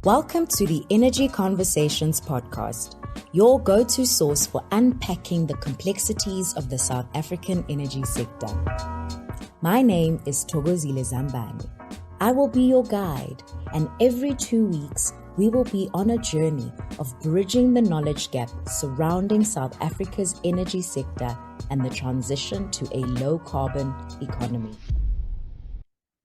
Welcome to the Energy Conversations podcast, your go-to source for unpacking the complexities of the South African energy sector. My name is Thokozile Zambane. I will be your guide, and every 2 weeks, we will be on a journey of bridging the knowledge gap surrounding South Africa's energy sector and the transition to a low-carbon economy.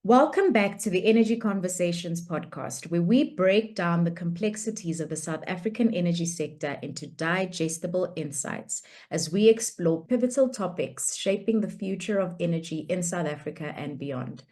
Welcome back to the Energy Conversations podcast, where we break down the complexities of the South African energy sector into digestible insights as we explore pivotal topics shaping the future of energy in South Africa and beyond.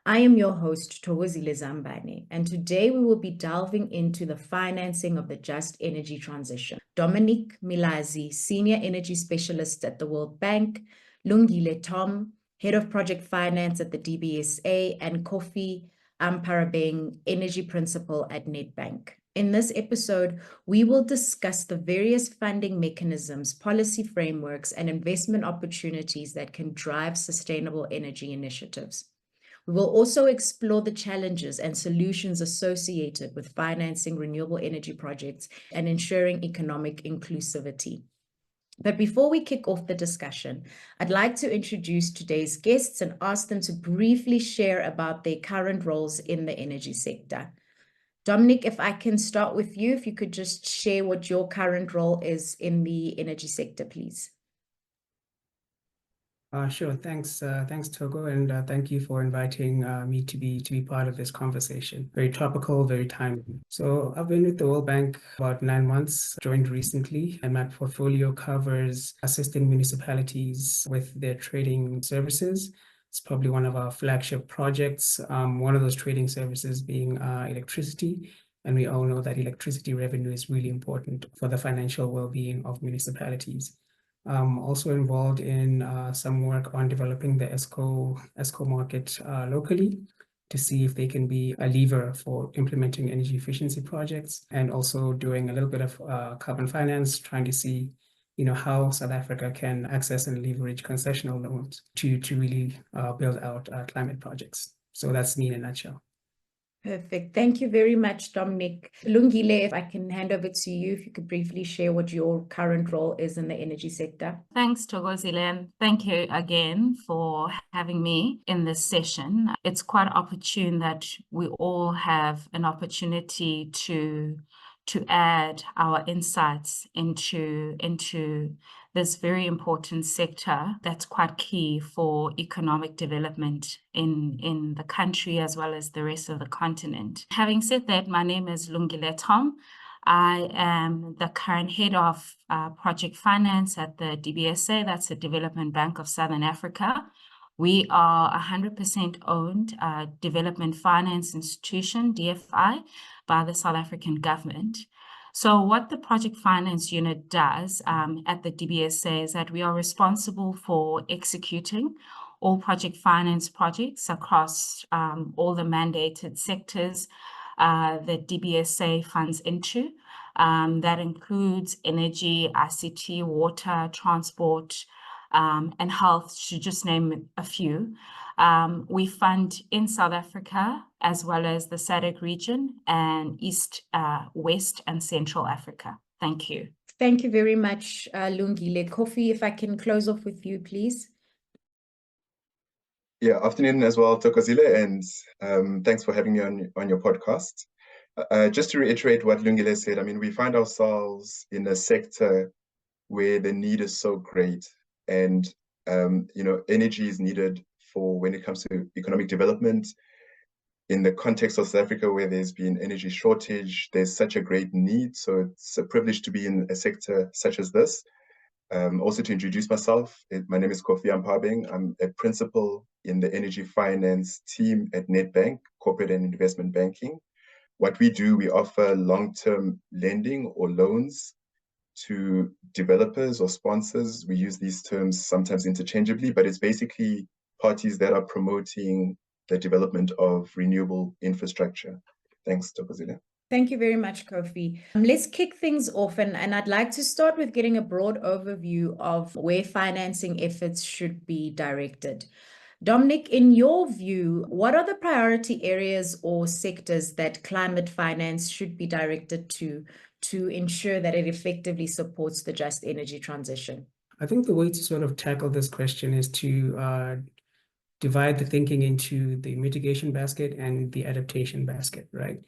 I am your host, Thokozile Zambane, and today we will be delving into the financing of the just energy transition. Dominic Milazi, Senior Energy Specialist at the World Bank, Lungile L, Head of Project Finance at the DBSA, and Kofi Amparabeng, Energy Principal at Nedbank. In this episode, we will discuss the various funding mechanisms, policy frameworks, and investment opportunities that can drive sustainable energy initiatives. We will also explore the challenges and solutions associated with financing renewable energy projects and ensuring economic inclusivity. But before we kick off the discussion, I'd like to introduce today's guests and ask them to briefly share about their current roles in the energy sector. Dominic, if I can start with you, if you could just share what your current role is in the energy sector, please. Sure. Thanks, Togo, and thank you for inviting me to be part of this conversation. Very topical, very timely. So I've been with the World Bank about 9 months, joined recently, and my portfolio covers assisting municipalities with their trading services. It's probably one of our flagship projects, one of those trading services being electricity. And we all know that electricity revenue is really important for the financial well-being of municipalities. Also involved in some work on developing the ESCO market locally to see if they can be a lever for implementing energy efficiency projects, and also doing a little bit of carbon finance, trying to see how South Africa can access and leverage concessional loans to really build out climate projects. So that's me in a nutshell. Perfect. Thank you very much, Dominic. Lungile, if I can hand over to you, if you could briefly share what your current role is in the energy sector. Thanks, Thokozile, and thank you again for having me in this session. It's quite opportune that we all have an opportunity to add our insights into this very important sector that's quite key for economic development in the country as well as the rest of the continent. Having said that, my name is Lungile L. I am the current head of project finance at the DBSA, that's the Development Bank of Southern Africa. We are a 100% owned development finance institution, DFI, by the South African government. So what the project finance unit does at the DBSA is that we are responsible for executing all project finance projects across all the mandated sectors that DBSA funds into. That includes energy, ICT, water, transport, and health, to just name a few. We fund in South Africa as well as the SADC region and East, West and Central Africa. Thank you. Thank you very much, Lungile. Kofi, if I can close off with you, please. Yeah, afternoon as well, Thokozile, and thanks for having me on your podcast. Just to reiterate what Lungile said, I mean, we find ourselves in a sector where the need is so great, and energy is needed for when it comes to economic development. In the context of South Africa, where there's been energy shortage, there's such a great need. So it's a privilege to be in a sector such as this. Also to introduce myself, my name is Kofi Amparabeng. I'm a principal in the energy finance team at Nedbank, corporate and investment banking. What we do, we offer long-term lending or loans to developers or sponsors. We use these terms sometimes interchangeably, but it's basically parties that are promoting the development of renewable infrastructure. Thanks, Thokozile. Thank you very much, Kofi. Let's kick things off, and I'd like to start with getting a broad overview of where financing efforts should be directed. Dominic, in your view, what are the priority areas or sectors that climate finance should be directed to ensure that it effectively supports the just energy transition? I think the way to sort of tackle this question is to divide the thinking into the mitigation basket and the adaptation basket, right?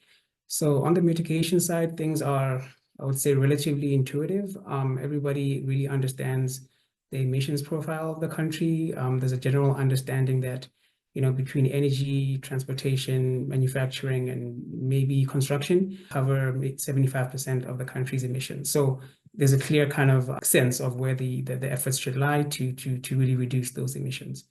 So on the mitigation side, things are, I would say, relatively intuitive. Everybody really understands the emissions profile of the country. There's a general understanding that, between energy, transportation, manufacturing, and maybe construction cover 75% of the country's emissions. So there's a clear kind of sense of where the efforts should lie to really reduce those emissions.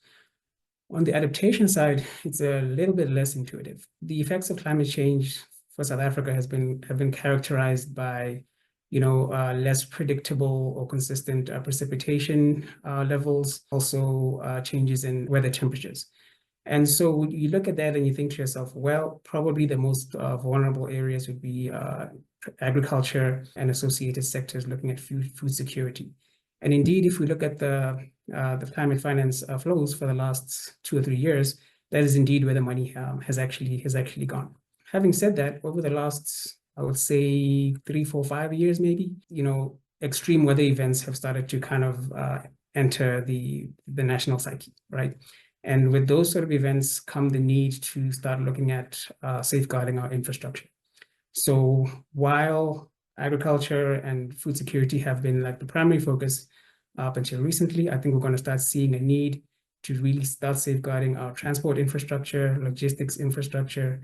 On the adaptation side, it's a little bit less intuitive. The effects of climate change for South Africa have been characterized by, less predictable or consistent precipitation levels, also changes in weather temperatures. And so you look at that and you think to yourself, well, probably the most vulnerable areas would be agriculture and associated sectors looking at food security. And indeed, if we look at the climate finance flows for the last 2 or 3 years, that is indeed where the money has actually gone. Having said that, over the last, I would say 3, 4, 5 years, maybe, extreme weather events have started to kind of enter the national psyche, right? And with those sort of events come the need to start looking at safeguarding our infrastructure. So while agriculture and food security have been like the primary focus up until recently, I think we're going to start seeing a need to really start safeguarding our transport infrastructure, logistics infrastructure,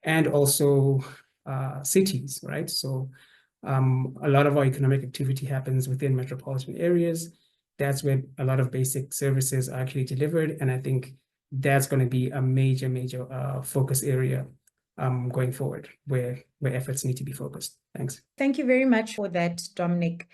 and also cities, right? So a lot of our economic activity happens within metropolitan areas. That's where a lot of basic services are actually delivered. And I think that's going to be a major focus area going forward, where efforts need to be focused. Thanks. Thank you very much for that, Dominic.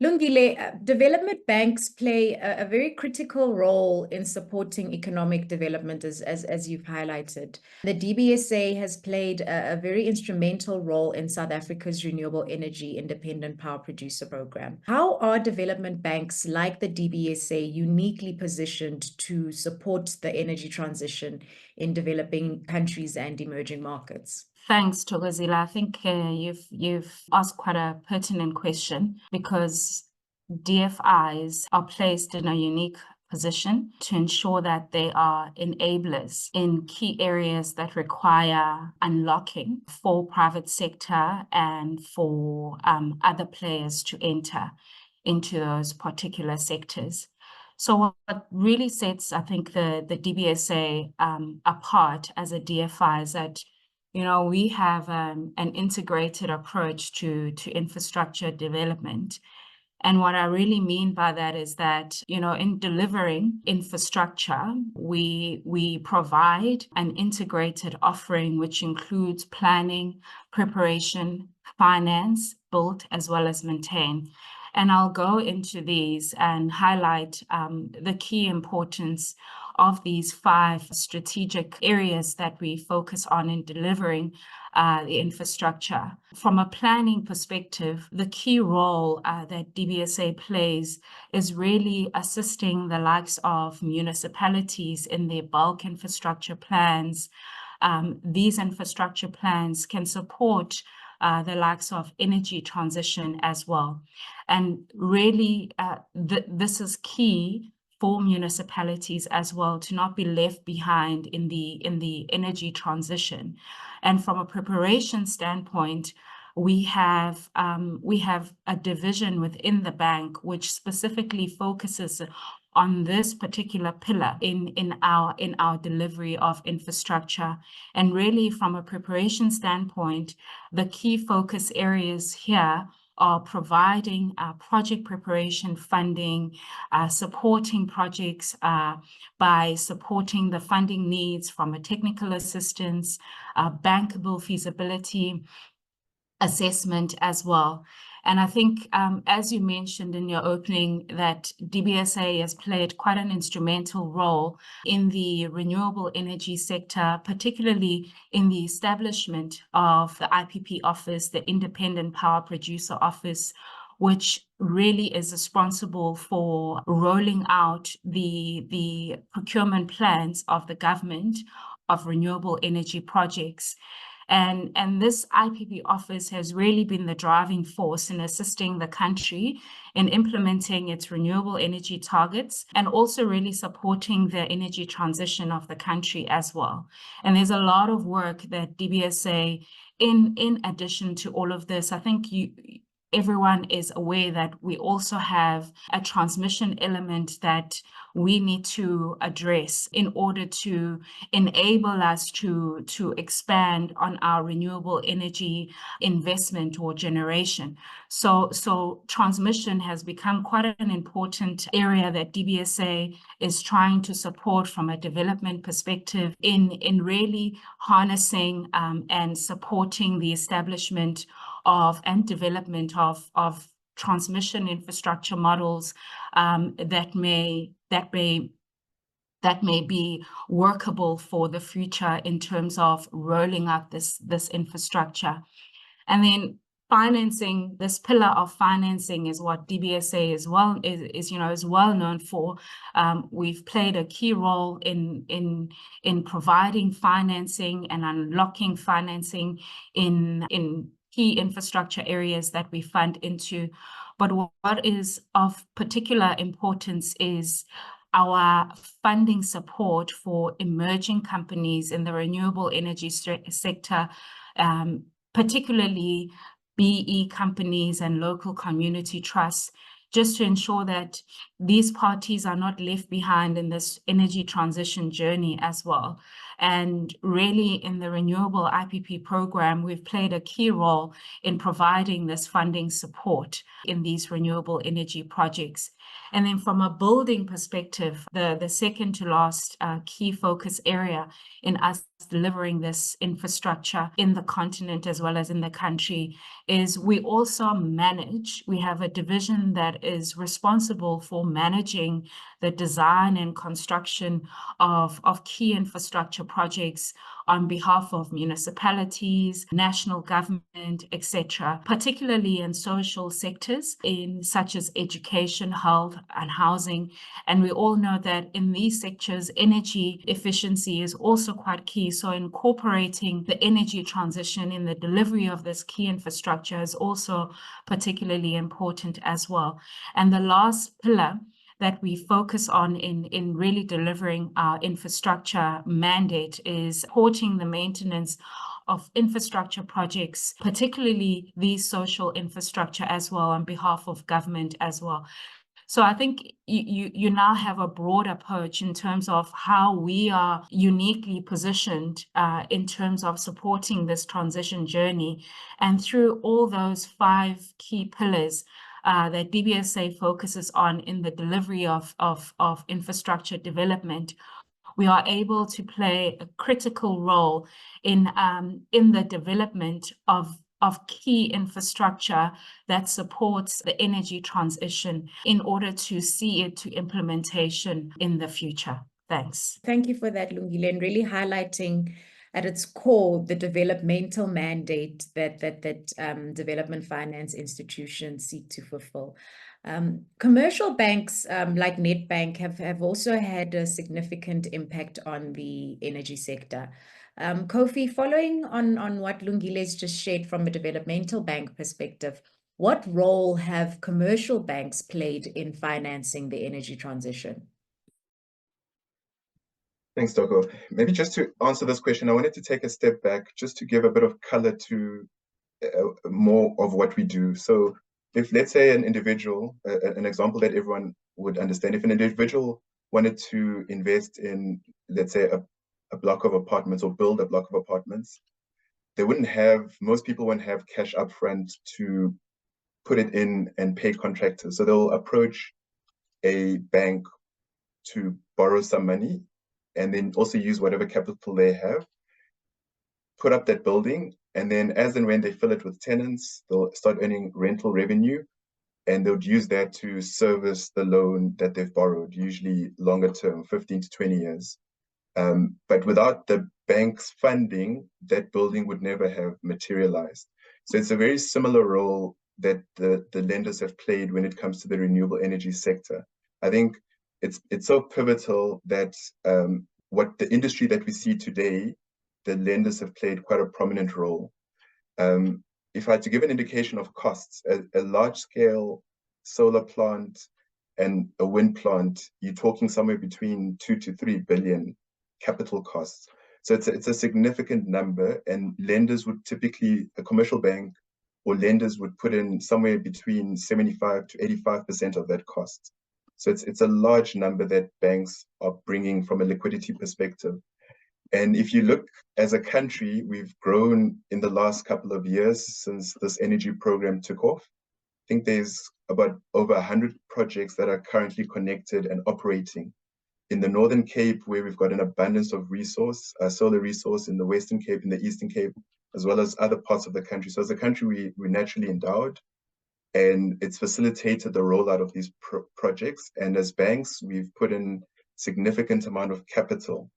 Lungile, development banks play a very critical role in supporting economic development, as you've highlighted. The DBSA has played a very instrumental role in South Africa's renewable energy independent power producer program. How are development banks like the DBSA uniquely positioned to support the energy transition in developing countries and emerging markets? Thanks, Thokozile. I think you've asked quite a pertinent question, because DFIs are placed in a unique position to ensure that they are enablers in key areas that require unlocking for private sector and for other players to enter into those particular sectors. So what really sets, I think, the DBSA apart as a DFI is that we have an integrated approach to infrastructure development. And what I really mean by that is that, in delivering infrastructure, we provide an integrated offering, which includes planning, preparation, finance, build, as well as maintain. And I'll go into these and highlight the key importance of these 5 strategic areas that we focus on in delivering the infrastructure. From a planning perspective, the key role that DBSA plays is really assisting the likes of municipalities in their bulk infrastructure plans. These infrastructure plans can support the likes of energy transition as well. And really, this is key for municipalities as well to not be left behind in the energy transition. And from a preparation standpoint, we have a division within the bank which specifically focuses on this particular pillar in our delivery of infrastructure. And really, from a preparation standpoint, the key focus areas here are providing project preparation funding, supporting projects by supporting the funding needs from a technical assistance, bankable feasibility assessment as well. And I think, as you mentioned in your opening, that DBSA has played quite an instrumental role in the renewable energy sector, particularly in the establishment of the IPP office, the Independent Power Producer Office, which really is responsible for rolling out the procurement plans of the government of renewable energy projects. And this IPP office has really been the driving force in assisting the country in implementing its renewable energy targets and also really supporting the energy transition of the country as well. And there's a lot of work that DBSA, in addition to all of this, I think everyone is aware that we also have a transmission element that we need to address in order to enable us to expand on our renewable energy investment or generation. So transmission has become quite an important area that DBSA is trying to support from a development perspective in really harnessing and supporting the establishment of and development of transmission infrastructure models that may be workable for the future in terms of rolling out this infrastructure. And then financing, this pillar of financing is what DBSA is well known for. We've played a key role in providing financing and unlocking financing in key infrastructure areas that we fund into. But what is of particular importance is our funding support for emerging companies in the renewable energy sector, particularly BE companies and local community trusts, just to ensure that these parties are not left behind in this energy transition journey as well. And really in the Renewable IPP program, we've played a key role in providing this funding support in these renewable energy projects. And then from a building perspective, the second to last key focus area in us delivering this infrastructure in the continent as well as in the country is we have a division that is responsible for managing the design and construction of key infrastructure projects on behalf of municipalities, national government, etc., particularly in social sectors such as education, health, and housing. And we all know that in these sectors, energy efficiency is also quite key. So incorporating the energy transition in the delivery of this key infrastructure is also particularly important as well. And the last pillar that we focus on in really delivering our infrastructure mandate is supporting the maintenance of infrastructure projects, particularly these social infrastructure as well on behalf of government as well. So I think you now have a broad approach in terms of how we are uniquely positioned in terms of supporting this transition journey. And through all those 5 key pillars that DBSA focuses on in the delivery of infrastructure development, we are able to play a critical role in the development of key infrastructure that supports the energy transition in order to see it to implementation in the future. Thanks. Thank you for that, Lungile, and really highlighting at its core the developmental mandate that development finance institutions seek to fulfill. Commercial banks like Nedbank have also had a significant impact on the energy sector. Kofi, following on what Lungile's just shared from a developmental bank perspective, what role have commercial banks played in financing the energy transition? Thanks, Togo. Maybe just to answer this question, I wanted to take a step back just to give a bit of color to more of what we do. So if, let's say, an individual, an example that everyone would understand, if an individual wanted to invest in, let's say, a block of apartments or build a block of apartments, most people wouldn't have cash upfront to put it in and pay contractors. So they'll approach a bank to borrow some money and then also use whatever capital they have, put up that building, and then as and when they fill it with tenants, they'll start earning rental revenue, and they'll use that to service the loan that they've borrowed, usually longer term, 15 to 20 years. But without the bank's funding, that building would never have materialized. So it's a very similar role that the lenders have played when it comes to the renewable energy sector. I think it's so pivotal that what the industry that we see today, the lenders have played quite a prominent role. If I had to give an indication of costs, a large-scale solar plant and a wind plant, you're talking somewhere between 2 to 3 billion capital costs. So it's a significant number, and lenders would typically, a commercial bank or lenders would put in somewhere between 75 to 85% of that cost. So it's a large number that banks are bringing from a liquidity perspective. And if you look as a country, we've grown in the last couple of years since this energy program took off. I think there's about over 100 projects that are currently connected and operating. In the Northern Cape, where we've got an abundance of resource, solar resource, in the Western Cape, in the Eastern Cape, as well as other parts of the country. So as a country, we're naturally endowed, and it's facilitated the rollout of these projects. And as banks, we've put in significant amount of capital.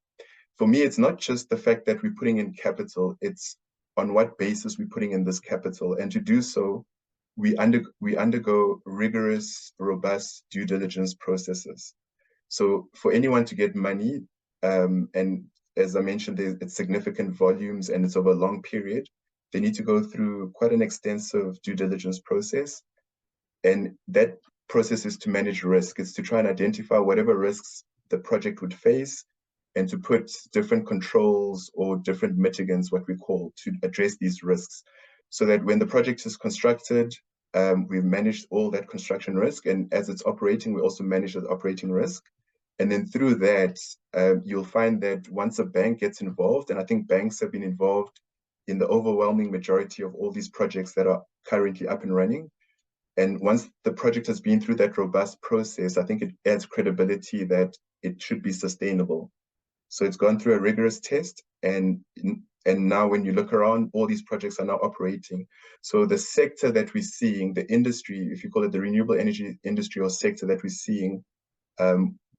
For me, it's not just the fact that we're putting in capital, it's on what basis we're putting in this capital. And to do so, we undergo rigorous, robust due diligence processes. So for anyone to get money, and as I mentioned, it's significant volumes and it's over a long period, they need to go through quite an extensive due diligence process. And that process is to manage risk. It's to try and identify whatever risks the project would face and to put different controls or different mitigants, what we call, to address these risks. So that when the project is constructed, we've managed all that construction risk. And as it's operating, we also manage the operating risk. And then through that, you'll find that once a bank gets involved, and I think banks have been involved in the overwhelming majority of all these projects that are currently up and running. And once the project has been through that robust process, I think it adds credibility that it should be sustainable. So it's gone through a rigorous test, and now when you look around, all these projects are now operating. So the sector that we're seeing, the industry, if you call it the renewable energy industry or sector that we're seeing,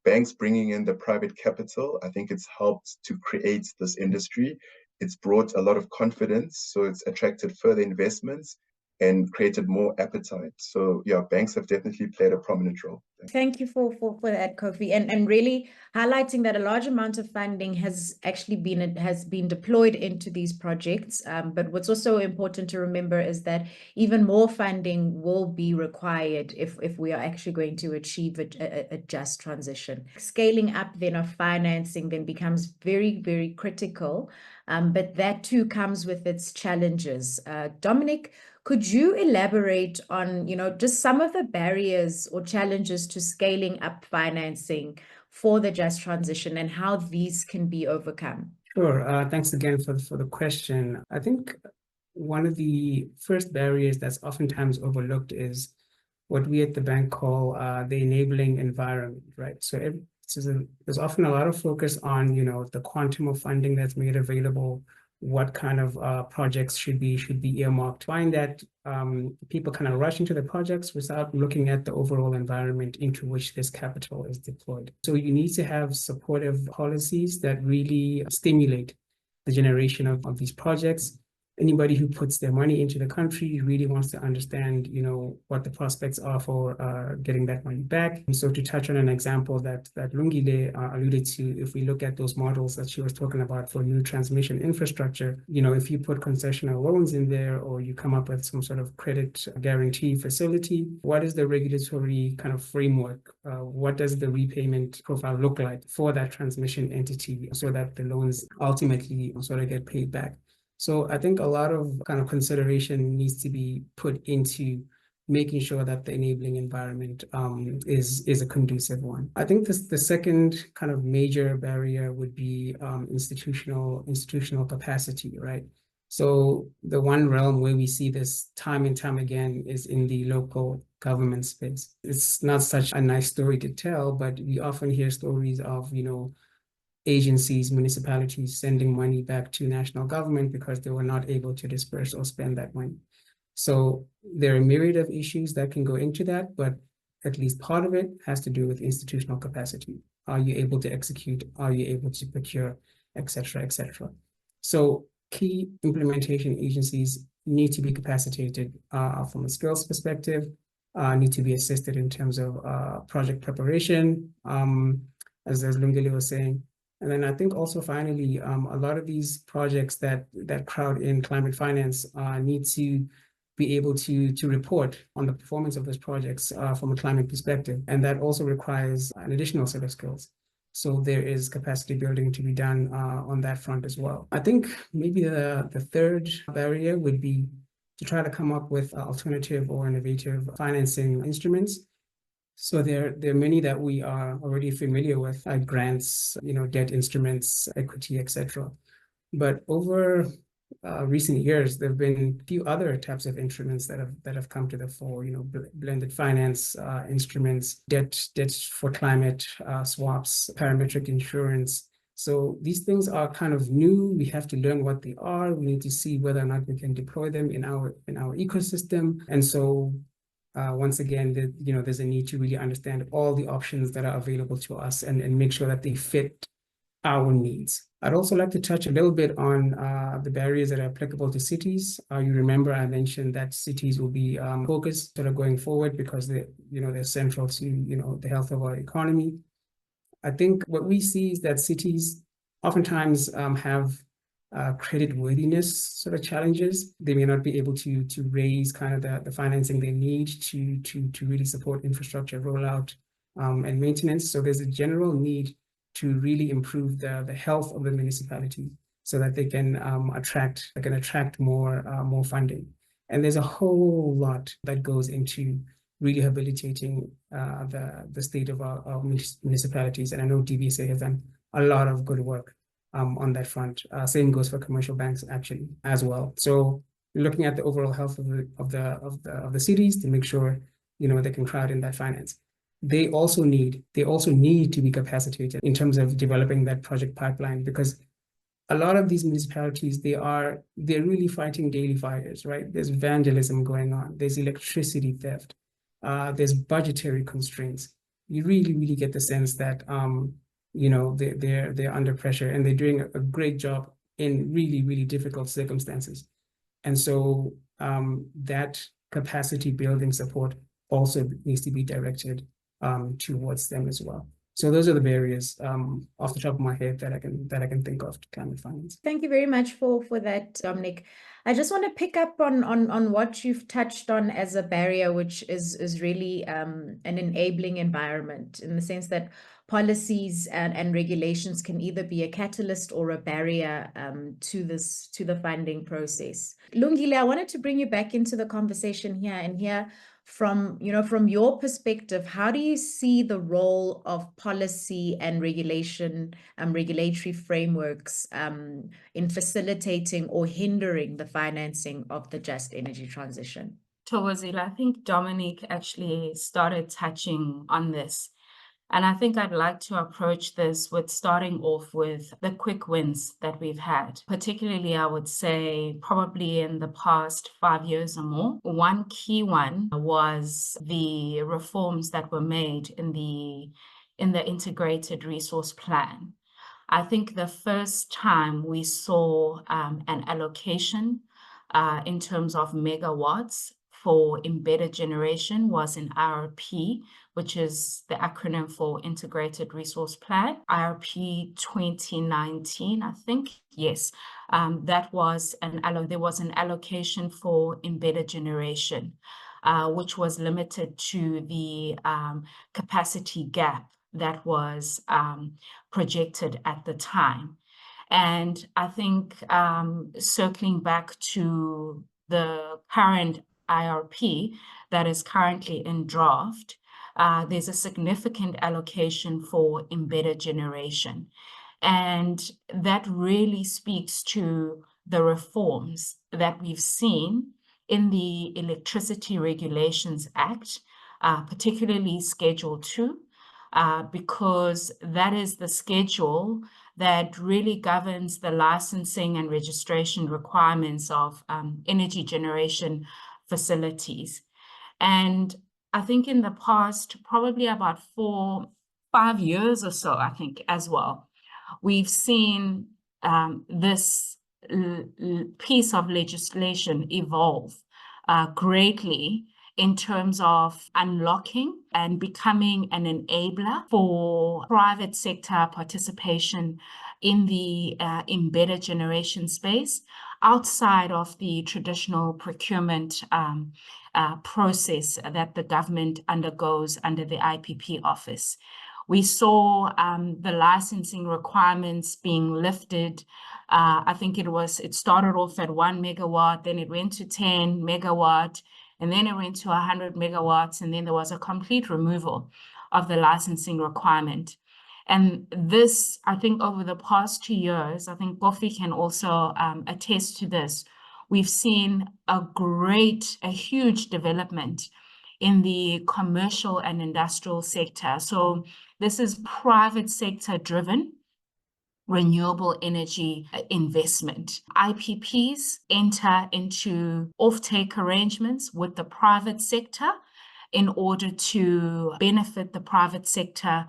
banks bringing in the private capital, I think it's helped to create this industry. It's brought a lot of confidence, so it's attracted further investments and created more appetite. So yeah, banks have definitely played a prominent role. Thank you for that, Kofi, and really highlighting that a large amount of funding has actually been deployed into these projects. But what's also important to remember is that even more funding will be required if we are actually going to achieve a just transition. Scaling up then of financing then becomes very, very critical. But that too comes with its challenges. Dominic, could you elaborate on, just some of the barriers or challenges to scaling up financing for the just transition and how these can be overcome? Sure. Thanks again for the question. I think one of the first barriers that's oftentimes overlooked is what we at the bank call the enabling environment, right? So there's often a lot of focus on, the quantum of funding that's made available, what kind of projects should be earmarked. Find that people kind of rush into the projects without looking at the overall environment into which this capital is deployed. So you need to have supportive policies that really stimulate the generation of these projects. Anybody who puts their money into the country really wants to understand, what the prospects are for getting that money back. And so to touch on an example that Lungile alluded to, if we look at those models that she was talking about for new transmission infrastructure, if you put concessional loans in there or you come up with some sort of credit guarantee facility, what is the regulatory kind of framework? What does the repayment profile look like for that transmission entity so that the loans ultimately sort of get paid back? So I think a lot of kind of consideration needs to be put into making sure that the enabling environment is a conducive one. I think the second kind of major barrier would be institutional capacity, right? So the one realm where we see this time and time again is in the local government space. It's not such a nice story to tell, but we often hear stories of, agencies, municipalities sending money back to national government because they were not able to disperse or spend that money. So there are a myriad of issues that can go into that, but at least part of it has to do with institutional capacity. Are you able to execute? Are you able to procure, et cetera, et cetera? So key implementation agencies need to be capacitated from a skills perspective, need to be assisted in terms of project preparation, as Lungile was saying. And then I think also finally, a lot of these projects that crowd in climate finance need to be able to report on the performance of those projects from a climate perspective. And that also requires an additional set of skills. So there is capacity building to be done on that front as well. I think maybe the third barrier would be to try to come up with alternative or innovative financing instruments. So there are many that we are already familiar with, like grants, debt instruments, equity, etc. But over recent years, there have been a few other types of instruments that have come to the fore. Blended finance instruments, debt for climate swaps, parametric insurance. So these things are kind of new. We have to learn what they are. We need to see whether or not we can deploy them in our ecosystem. And so once again, there's a need to really understand all the options that are available to us and make sure that they fit our needs. I'd also like to touch a little bit on the barriers that are applicable to cities. You remember I mentioned that cities will be focused sort of going forward because they're central to the health of our economy. I think what we see is that cities oftentimes have credit worthiness sort of challenges. They may not be able to raise kind of the financing they need to really support infrastructure rollout and maintenance. So there's a general need to really improve the health of the municipality so that they can attract more funding. And there's a whole lot that goes into rehabilitating the state of our municipalities. And I know DBSA has done a lot of good work on that front. Same goes for commercial banks actually as well. So looking at the overall health of the cities to make sure they can crowd in that finance. They also need to be capacitated in terms of developing that project pipeline, because a lot of these municipalities, they're really fighting daily fires, right? There's vandalism going on. There's electricity theft. There's budgetary constraints. You really get the sense that they're under pressure, and they're doing a great job in really difficult circumstances. And so that capacity building support also needs to be directed towards them as well. So those are the barriers off the top of my head that I can think of to climate finance. Thank you very much for that, Dominic. I just want to pick up on what you've touched on as a barrier, which is really an enabling environment, in the sense that policies and regulations can either be a catalyst or a barrier to the funding process. Lungile, I wanted to bring you back into the conversation here and hear from your perspective, how do you see the role of policy and regulatory frameworks in facilitating or hindering the financing of the just energy transition? Thokozile, I think Dominic actually started touching on this. And I think I'd like to approach this with starting off with the quick wins that we've had, particularly, I would say, probably in the past 5 years or more. One key one was the reforms that were made in the integrated resource plan. I think the first time we saw an allocation in terms of megawatts for embedded generation was in IRP, which is the acronym for Integrated Resource Plan, IRP 2019, I think. Yes, there was an allocation for embedded generation, which was limited to the capacity gap that was projected at the time. And I think circling back to the current IRP that is currently in draft, there's a significant allocation for embedded generation. And that really speaks to the reforms that we've seen in the Electricity Regulations Act, particularly Schedule 2, because that is the schedule that really governs the licensing and registration requirements of energy generation facilities. And I think in the past, probably about 4-5 years or so, I think as well, we've seen this piece of legislation evolve greatly in terms of unlocking and becoming an enabler for private sector participation in the embedded generation space outside of the traditional procurement process that the government undergoes under the IPP office. We saw the licensing requirements being lifted. I think it started off at 1 megawatt, then it went to 10 megawatt, and then it went to 100 megawatts, and then there was a complete removal of the licensing requirement. And this, I think over the past 2 years, I think Kofi can also attest to this, we've seen a huge development in the commercial and industrial sector. So this is private sector driven renewable energy investment. IPPs enter into offtake arrangements with the private sector in order to benefit the private sector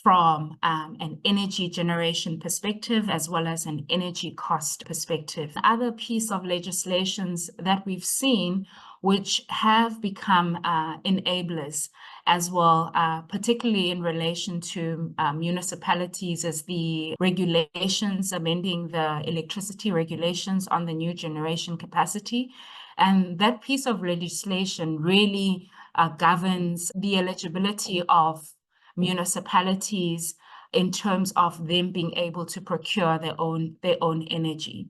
from an energy generation perspective as well as an energy cost perspective. Other piece of legislations that we've seen which have become enablers as well, particularly in relation to municipalities, as the regulations, amending the electricity regulations on the new generation capacity. And that piece of legislation really governs the eligibility of municipalities in terms of them being able to procure their own energy.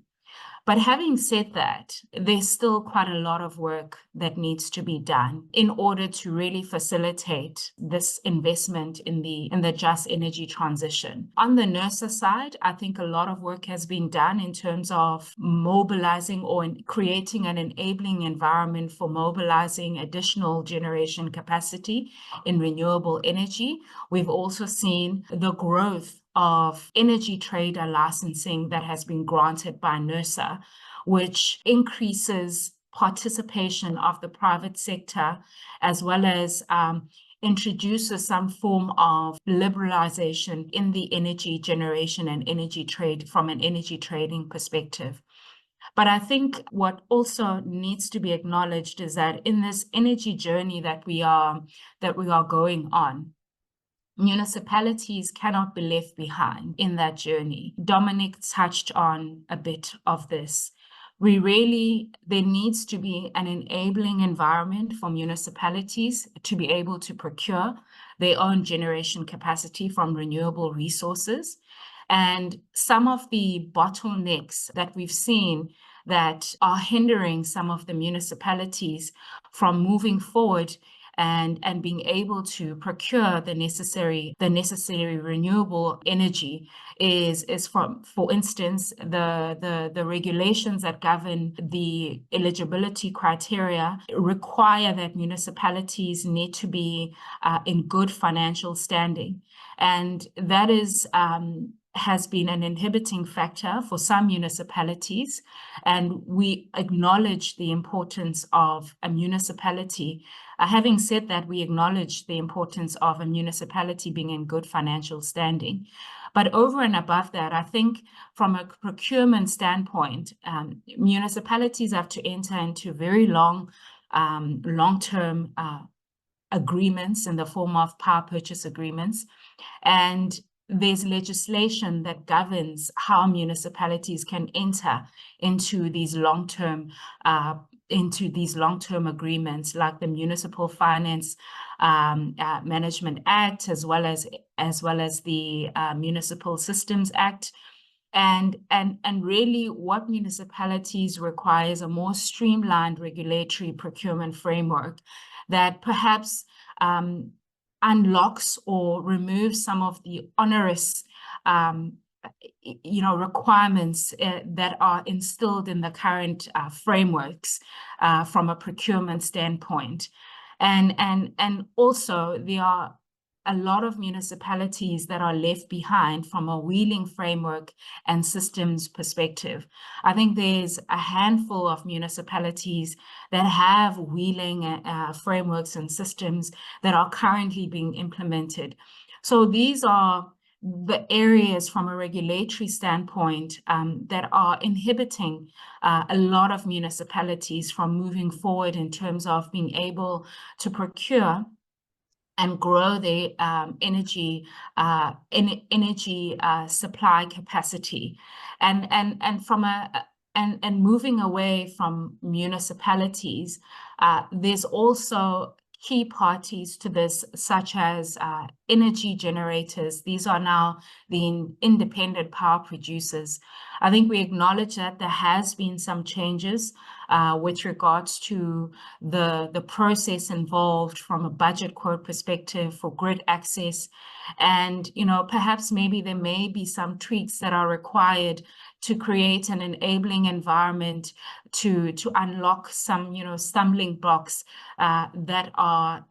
But having said that, there's still quite a lot of work that needs to be done in order to really facilitate this investment in the just energy transition. On the NERSA side, I think a lot of work has been done in terms of mobilizing or creating an enabling environment for mobilizing additional generation capacity in renewable energy. We've also seen the growth of energy trader licensing that has been granted by NERSA, which increases participation of the private sector, as well as introduces some form of liberalization in the energy generation and energy trade from an energy trading perspective. But I think what also needs to be acknowledged is that in this energy journey that we are going on, municipalities cannot be left behind in that journey. Dominic touched on a bit of this. There needs to be an enabling environment for municipalities to be able to procure their own generation capacity from renewable resources. And some of the bottlenecks that we've seen that are hindering some of the municipalities from moving forward and being able to procure the necessary renewable energy is for instance, the regulations that govern the eligibility criteria require that municipalities need to be in good financial standing. And that has been an inhibiting factor for some municipalities. And we acknowledge the importance of a municipality. Having said that, we acknowledge the importance of a municipality being in good financial standing. But over and above that, I think from a procurement standpoint, municipalities have to enter into very long-term agreements in the form of power purchase agreements. And there's legislation that governs how municipalities can enter into these long-term agreements, like the Municipal Finance Management Act, as well as the Municipal Systems Act. And really what municipalities require is a more streamlined regulatory procurement framework that perhaps unlocks or removes some of the onerous requirements that are instilled in the current frameworks from a procurement standpoint. And also there are a lot of municipalities that are left behind from a wheeling framework and systems perspective. I think there's a handful of municipalities that have wheeling frameworks and systems that are currently being implemented. So these are the areas from a regulatory standpoint that are inhibiting a lot of municipalities from moving forward in terms of being able to procure and grow their energy supply capacity, and from and moving away from municipalities. There's also key parties to this, such as energy generators. These are now the independent power producers. I think we acknowledge that there has been some changes with regards to the process involved from a budget quote perspective for grid access. And, perhaps maybe there may be some tweaks that are required to create an enabling environment to unlock some, stumbling blocks that are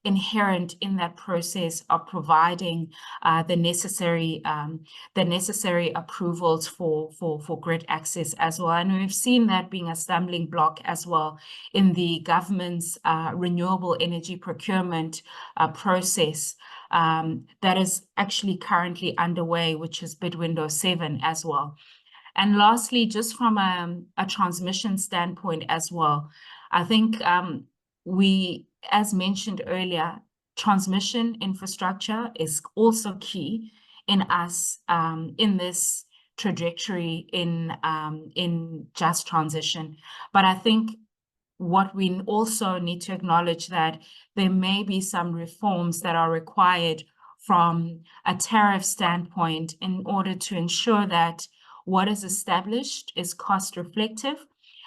inherent in that process of providing the necessary approvals for grid access as well. And we've seen that being a stumbling block as well in the government's renewable energy procurement process that is actually currently underway, which is bid window 7 as well. And lastly, just from a transmission standpoint as well, I think we, as mentioned earlier, transmission infrastructure is also key in us in this trajectory in just transition. But I think what we also need to acknowledge that there may be some reforms that are required from a tariff standpoint in order to ensure that what is established is cost reflective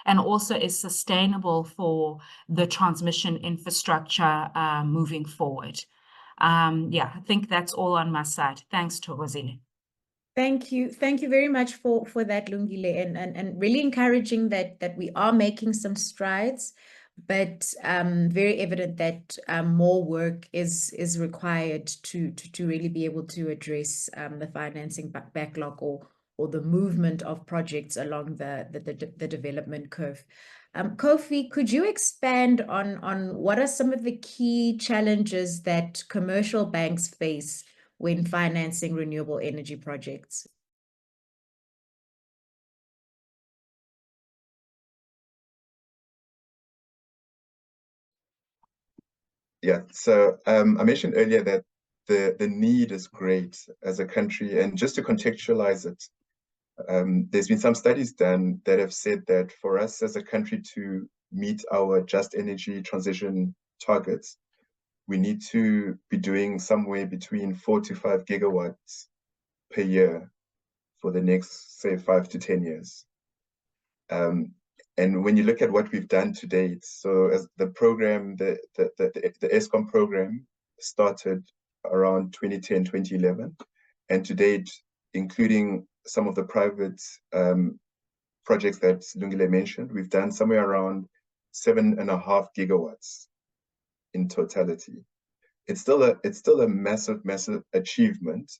and also is sustainable for the transmission infrastructure moving forward. I think that's all on my side. Thanks, Thokozile. Thank you. Thank you very much for that, Lungile, and really encouraging that we are making some strides, but very evident that more work is required to really be able to address the financing backlog or the movement of projects along the development curve. Kofi, could you expand on what are some of the key challenges that commercial banks face when financing renewable energy projects? Yeah, so I mentioned earlier that the need is great as a country, and just to contextualize it, there's been some studies done that have said that for us as a country to meet our just energy transition targets, we need to be doing somewhere between 4 to 5 gigawatts per year for the next, say, 5 to 10 years. And when you look at what we've done to date, so as the program, the Eskom program started around 2010, 2011, and to date, including some of the private projects that Lungile mentioned, we've done somewhere around 7.5 gigawatts in totality. It's still a massive achievement.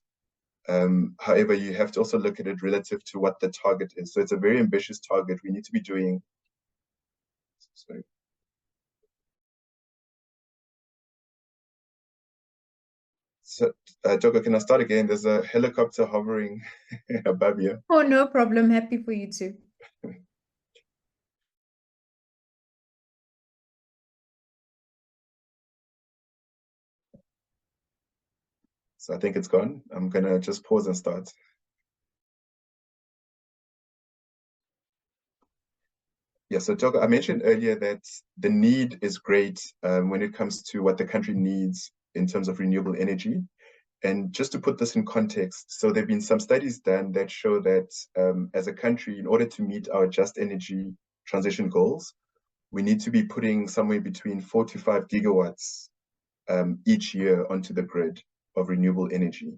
However, you have to also look at it relative to what the target is. So it's a very ambitious target. We need to be doing. Sorry. So, Togo, can I start again? There's a helicopter hovering above you. Oh, no problem. Happy for you too. So I think it's gone. I'm going to just pause and start. Yeah, so Togo, I mentioned earlier that the need is great when it comes to what the country needs in terms of renewable energy. And just to put this in context, so there have been some studies done that show that as a country, in order to meet our just energy transition goals, we need to be putting somewhere between 4 to 5 gigawatts each year onto the grid of renewable energy.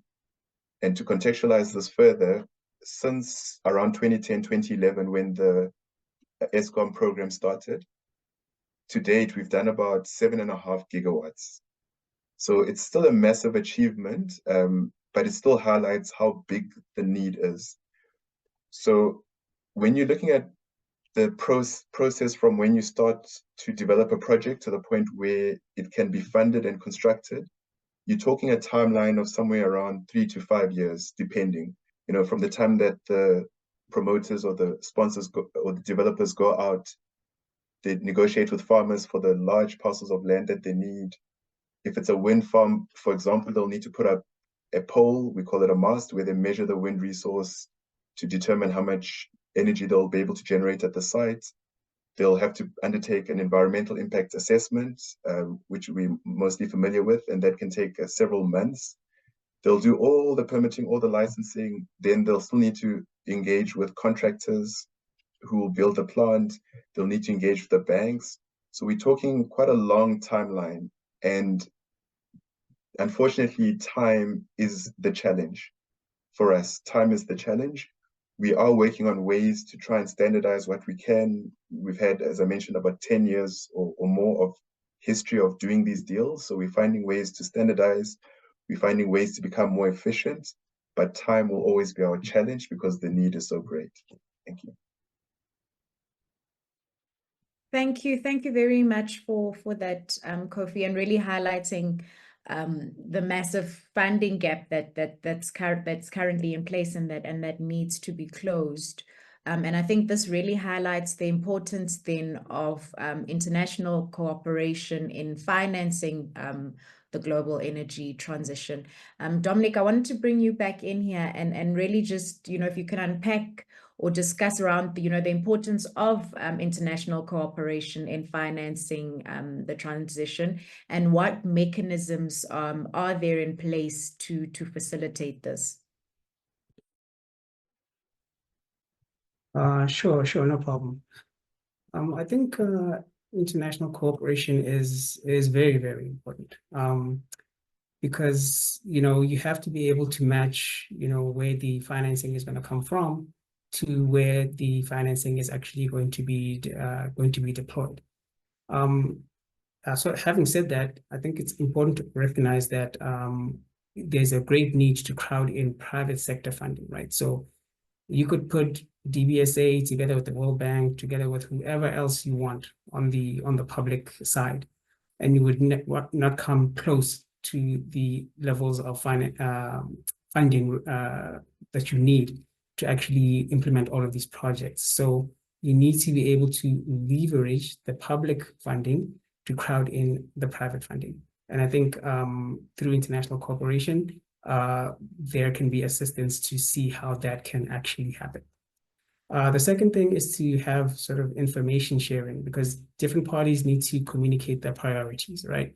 And to contextualize this further, since around 2010, 2011, when the Eskom program started, to date, we've done about 7.5 gigawatts. So it's still a massive achievement, but it still highlights how big the need is. So when you're looking at the process from when you start to develop a project to the point where it can be funded and constructed, you're talking a timeline of somewhere around 3 to 5 years, depending, from the time that the promoters or the sponsors or the developers go out, they negotiate with farmers for the large parcels of land that they need. If it's a wind farm, for example, they'll need to put up a pole, we call it a mast, where they measure the wind resource to determine how much energy they'll be able to generate at the site. They'll have to undertake an environmental impact assessment, which we're mostly familiar with, and that can take several months. They'll do all the permitting, all the licensing, then they'll still need to engage with contractors who will build the plant. They'll need to engage with the banks. So we're talking quite a long timeline. And unfortunately, time is the challenge for us. Time is the challenge. We are working on ways to try and standardize what we can. We've had, as I mentioned, about 10 years or more of history of doing these deals. So we're finding ways to standardize. We're finding ways to become more efficient, but time will always be our challenge because the need is so great. Thank you. Thank you. Thank you very much for that, Kofi, and really highlighting the massive funding gap that's currently in place and that needs to be closed. And I think this really highlights the importance then of international cooperation in financing the global energy transition. Dominic, I wanted to bring you back in here and really just, if you can unpack or discuss around the importance of international cooperation in financing the transition, and what mechanisms are there in place to facilitate this? Sure, no problem. I think international cooperation is very, very important, because you have to be able to match where the financing is going to come from to where the financing is actually going to be deployed. So having said that, I think it's important to recognize that there's a great need to crowd in private sector funding, right? So you could put DBSA together with the World Bank, together with whoever else you want on the public side, and you would not come close to the levels of funding that you need to actually implement all of these projects. So you need to be able to leverage the public funding to crowd in the private funding. And I think through international cooperation, there can be assistance to see how that can actually happen. The second thing is to have sort of information sharing, because different parties need to communicate their priorities, right?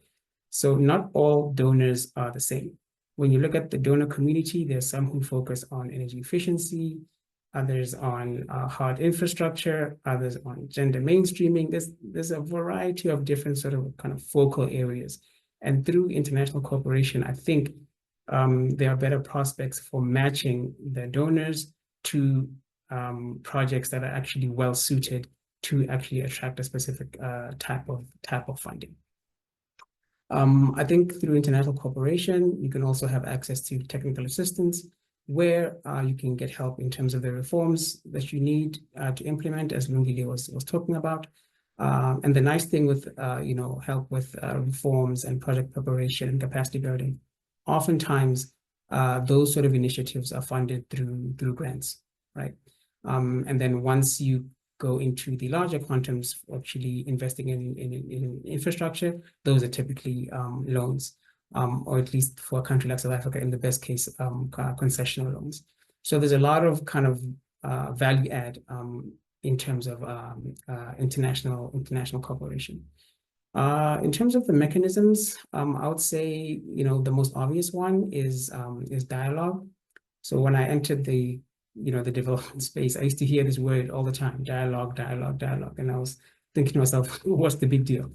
So not all donors are the same. When you look at the donor community, there's some who focus on energy efficiency, others on hard infrastructure, others on gender mainstreaming. There's a variety of different sort of kind of focal areas. And through international cooperation, I think there are better prospects for matching the donors to projects that are actually well suited to actually attract a specific type of funding. I think through international cooperation, you can also have access to technical assistance, where you can get help in terms of the reforms that you need to implement, as Lungile was talking about. And the nice thing with help with reforms and project preparation and capacity building, oftentimes those sort of initiatives are funded through grants, right? And then once you go into the larger quantums, actually investing in infrastructure, those are typically loans, or at least for a country like South Africa, in the best case, concessional loans. So there's a lot of kind of value add in terms of international cooperation. In terms of the mechanisms, I would say the most obvious one is dialogue. So when I entered the development space, I used to hear this word all the time: dialogue, and I was thinking to myself, what's the big deal?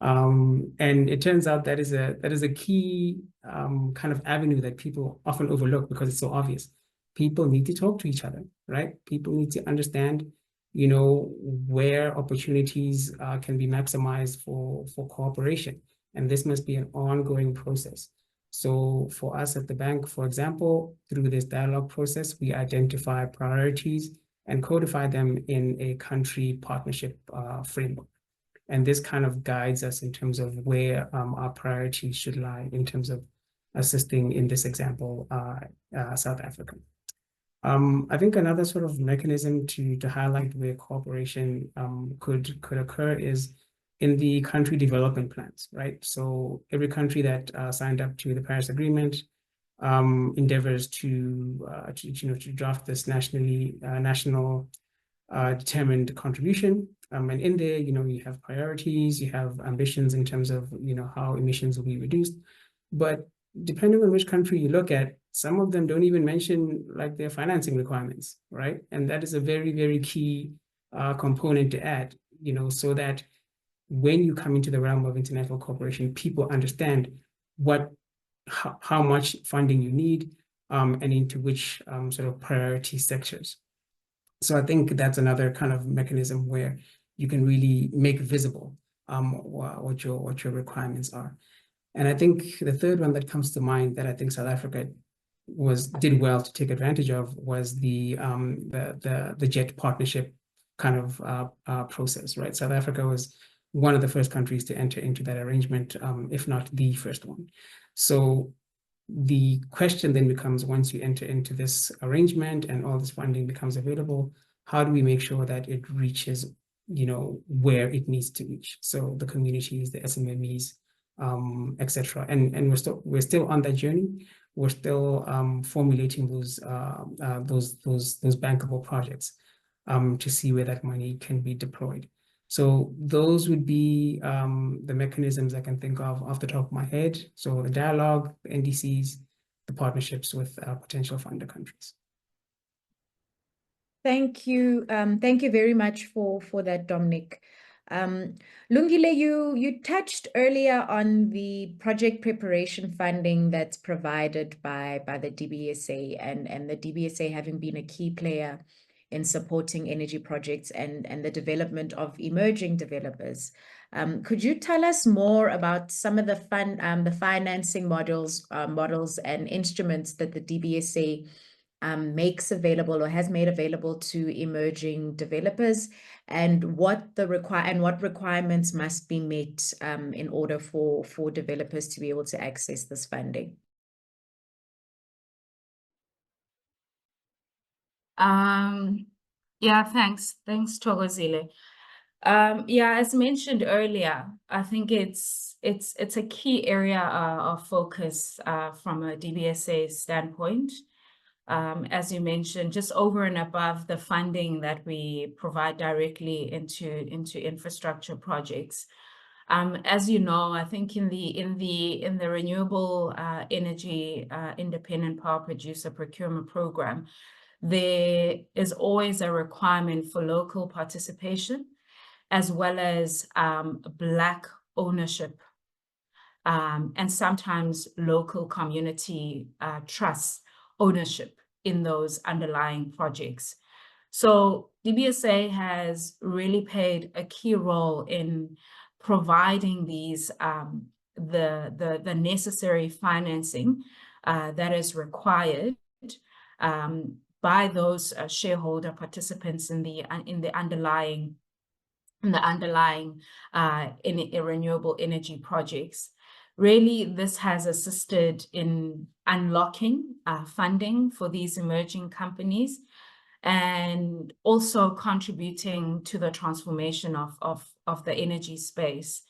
And it turns out that is a key kind of avenue that people often overlook because it's so obvious. People need to talk to each other, right? People need to understand, where opportunities can be maximized for cooperation, and this must be an ongoing process. So for us at the bank, for example, through this dialogue process, we identify priorities and codify them in a country partnership framework. And this kind of guides us in terms of where our priorities should lie in terms of assisting in this example, South Africa. I think another sort of mechanism to highlight where cooperation could occur is in the country development plans, right? So every country that signed up to the Paris Agreement endeavors to draft this national determined contribution. And in there, you have priorities, you have ambitions in terms of how emissions will be reduced. But depending on which country you look at, some of them don't even mention like their financing requirements, right? And that is a very, very key component to add, so that when you come into the realm of international cooperation, people understand how much funding you need and into which sort of priority sectors. So I think that's another kind of mechanism where you can really make visible what your requirements are. And I think the third one that comes to mind that I think South Africa did well to take advantage of was the JET partnership kind of process, right? South Africa was one of the first countries to enter into that arrangement, if not the first one. So the question then becomes, once you enter into this arrangement and all this funding becomes available, how do we make sure that it reaches, where it needs to reach? So the communities, the SMMEs, etc. And we're still on that journey. We're still formulating those bankable projects to see where that money can be deployed. So those would be the mechanisms I can think of off the top of my head. So the dialogue, the NDCs, the partnerships with potential funder countries. Thank you. Thank you very much for that, Dominic. Lungile, you touched earlier on the project preparation funding that's provided by the DBSA and the DBSA having been a key player in supporting energy projects and the development of emerging developers. Could you tell us more about some of the financing models and instruments that the DBSA makes available or has made available to emerging developers, and what requirements must be met in order for developers to be able to access this funding? Yeah, thanks, Thokozile. Yeah, as mentioned earlier, I think it's a key area of focus from a DBSA standpoint. As you mentioned, just over and above the funding that we provide directly into infrastructure projects. As you know, I think in the renewable energy independent power producer procurement program, there is always a requirement for local participation, as well as Black ownership, and sometimes local community trust ownership in those underlying projects. So DBSA has really played a key role in providing these the necessary financing that is required by those shareholder participants in the underlying renewable energy projects. Really, this has assisted in unlocking funding for these emerging companies and also contributing to the transformation of the energy space.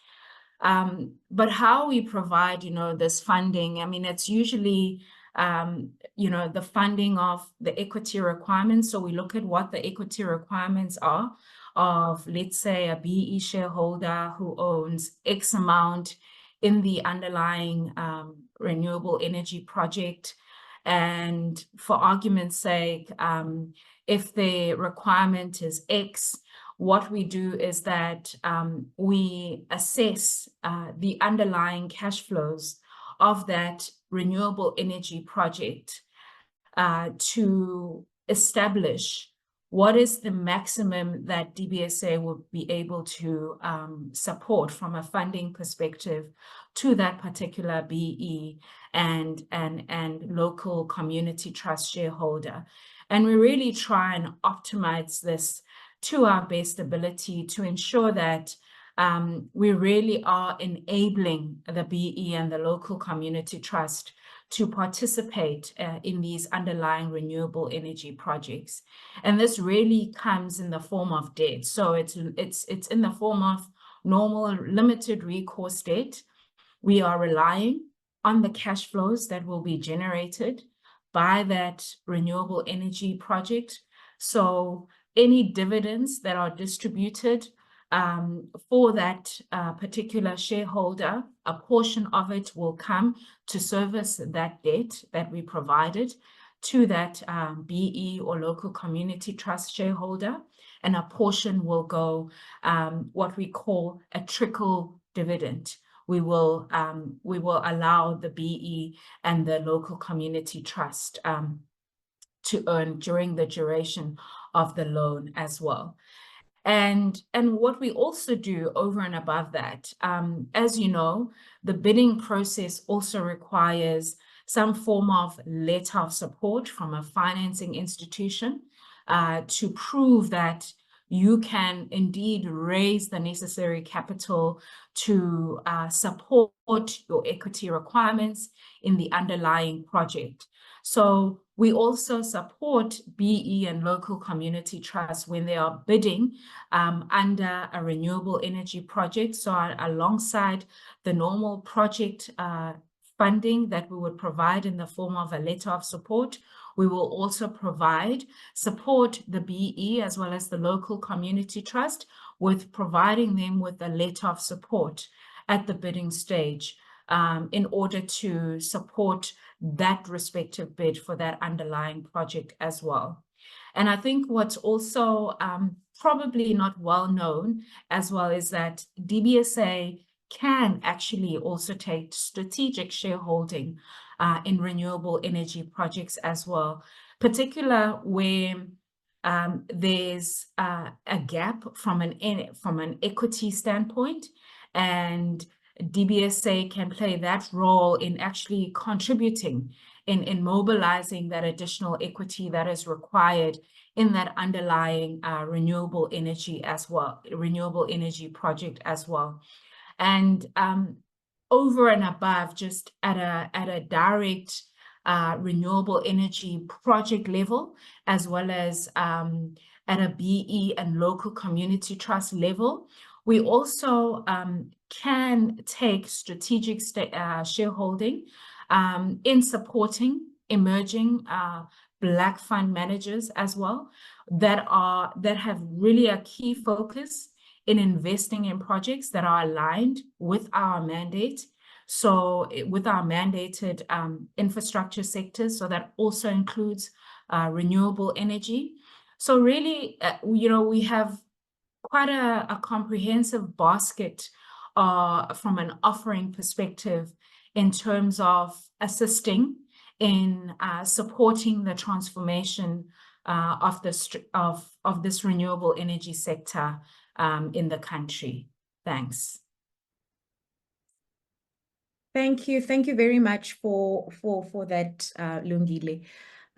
But how we provide, this funding, I mean, it's usually, the funding of the equity requirements. So we look at what the equity requirements are of, let's say, a BE shareholder who owns X amount in the underlying renewable energy project. And for argument's sake, if the requirement is X, what we do is that we assess the underlying cash flows of that renewable energy project to establish what is the maximum that DBSA will be able to support from a funding perspective to that particular BE and local community trust shareholder. And we really try and optimize this to our best ability to ensure that we really are enabling the BE and the local community trust to participate in these underlying renewable energy projects. And this really comes in the form of debt. So it's in the form of normal limited recourse debt. We are relying on the cash flows that will be generated by that renewable energy project. So any dividends that are distributed for that particular shareholder, a portion of it will come to service that debt that we provided to that BE or local community trust shareholder, and a portion will go what we call a trickle dividend. We will allow the BE and the local community trust to earn during the duration of the loan as well. And what we also do over and above that, as you know, the bidding process also requires some form of letter of support from a financing institution to prove that you can indeed raise the necessary capital to support your equity requirements in the underlying project. So we also support BE and local community trusts when they are bidding under a renewable energy project. So alongside the normal project funding that we would provide in the form of a letter of support, we will also support the BE as well as the local community trust with providing them with a letter of support at the bidding stage in order to support that respective bid for that underlying project as well. And I think what's also probably not well known as well is that DBSA can actually also take strategic shareholding in renewable energy projects as well, particularly where there's a gap from an equity standpoint, and DBSA can play that role in actually contributing in mobilizing that additional equity that is required in that underlying renewable energy project as well. And over and above, just at a direct renewable energy project level, as well as at a BE and local community trust level, we also can take strategic shareholding in supporting emerging Black fund managers as well that have really a key focus in investing in projects that are aligned with our mandate. So with our mandated infrastructure sectors, so that also includes renewable energy. So really, we have quite a comprehensive basket from an offering perspective in terms of assisting in supporting the transformation of this renewable energy sector in the country. Thanks. Thank you. Thank you very much for that, Lungile.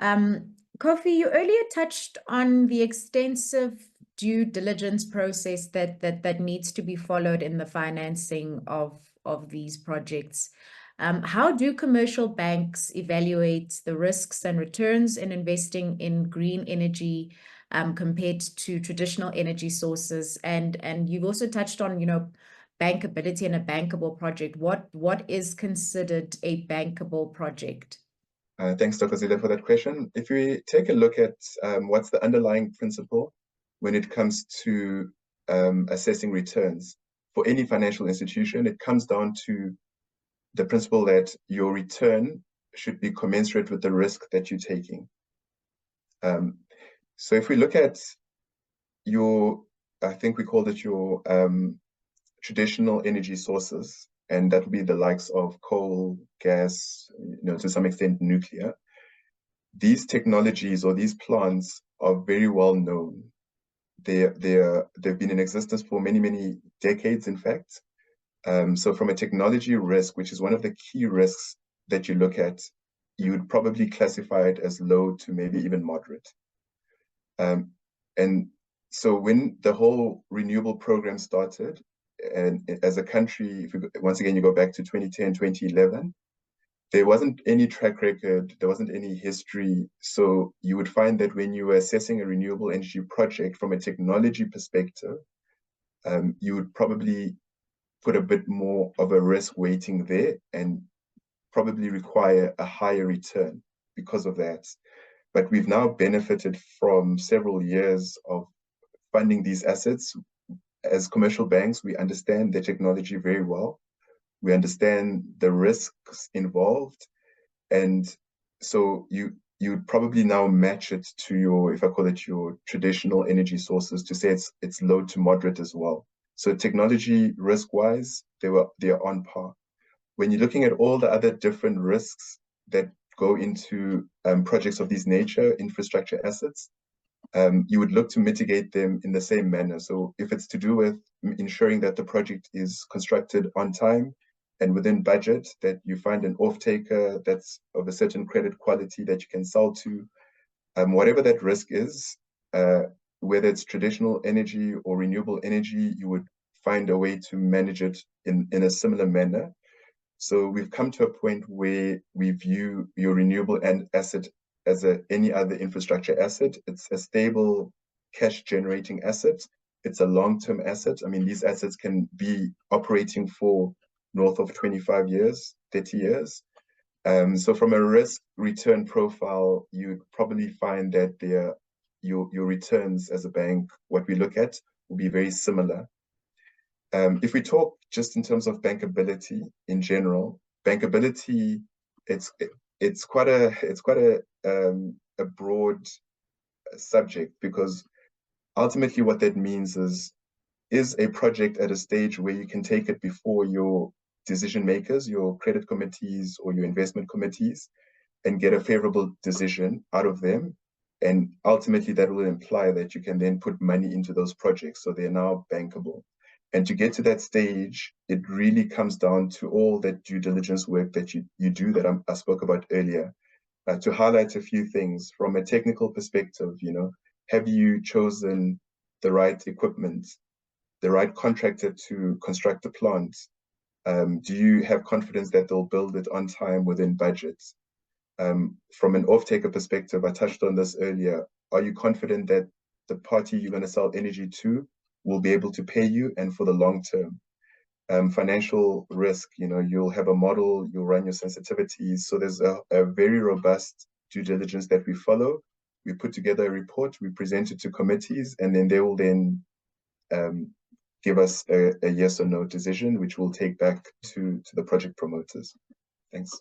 Kofi, you earlier touched on the extensive due diligence process that needs to be followed in the financing of these projects. How do commercial banks evaluate the risks and returns in investing in green energy compared to traditional energy sources? And you've also touched on, bankability and a bankable project. What is considered a bankable project? Thanks, Dr. Zile, for that question. If we take a look at what's the underlying principle when it comes to assessing returns for any financial institution, it comes down to the principle that your return should be commensurate with the risk that you're taking. So if we look at I think we called it your traditional energy sources, and that would be the likes of coal, gas, to some extent nuclear. These technologies or these plants are very well known. They've been in existence for many, many decades, in fact. So from a technology risk, which is one of the key risks that you look at, you would probably classify it as low to maybe even moderate. And so when the whole renewable program started, and as a country, once again, you go back to 2010, 2011, there wasn't any track record, there wasn't any history. So you would find that when you were assessing a renewable energy project from a technology perspective, you would probably put a bit more of a risk weighting there and probably require a higher return because of that. But we've now benefited from several years of funding these assets. As commercial banks, we understand the technology very well. We understand the risks involved. And so you'd probably now match it to your, if I call it your traditional energy sources, to say it's low to moderate as well. So technology risk-wise, they're on par. When you're looking at all the other different risks that go into projects of this nature, infrastructure assets, you would look to mitigate them in the same manner. So if it's to do with ensuring that the project is constructed on time and within budget, that you find an off-taker that's of a certain credit quality that you can sell to, whatever that risk is, whether it's traditional energy or renewable energy, you would find a way to manage it in a similar manner. So we've come to a point where we view your renewable asset as any other infrastructure asset. It's a stable cash generating asset. It's a long-term asset. I mean, these assets can be operating for north of 25 years, 30 years. So from a risk return profile, you'd probably find that your returns as a bank, what we look at, will be very similar. If we talk just in terms of bankability in general, bankability, it's quite a broad subject, because ultimately what that means is a project at a stage where you can take it before your decision makers, your credit committees or your investment committees, and get a favorable decision out of them. And ultimately that will imply that you can then put money into those projects, so they're now bankable. And to get to that stage, it really comes down to all that due diligence work that you do that I spoke about earlier. To highlight a few things from a technical perspective, have you chosen the right equipment, the right contractor to construct the plant? Do you have confidence that they'll build it on time within budget? From an off-taker perspective, I touched on this earlier. Are you confident that the party you're going to sell energy to will be able to pay you and for the long term? Financial risk, you'll have a model, you'll run your sensitivities. So there's a very robust due diligence that we follow. We put together a report, we present it to committees, and then they will then give us a yes or no decision, which we'll take back to the project promoters. Thanks.